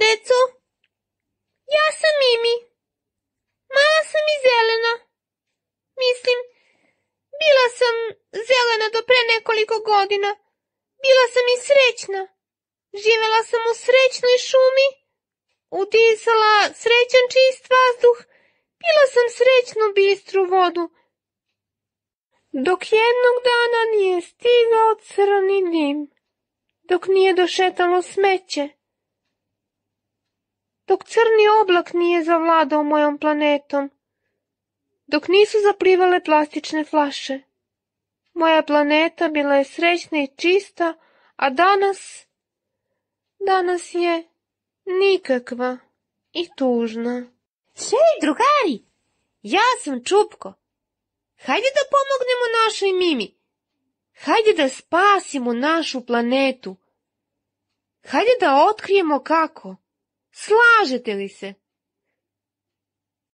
deco? Ja sam Mimi. Mala sam i zelena. Mislim, bila sam zelena do pre nekoliko godina. Bila sam i srećna. Živela sam u srećnoj šumi. Udisala srećan čist vazduh. Pila sam srećnu bistru vodu. Dok jednog dana nije stigao crni dim. Dok nije došetalo smeće. Dok crni oblak nije zavladao mojom planetom. Dok nisu zaplivale plastične flaše. Moja planeta bila je srećna i čista, a danas je nikakva i tužna. Hej, drugari, ja sam Čupko. Hajde da pomognemo našoj Mimi. Hajde da spasimo našu planetu. Hajde da otkrijemo kako. Slažete li se?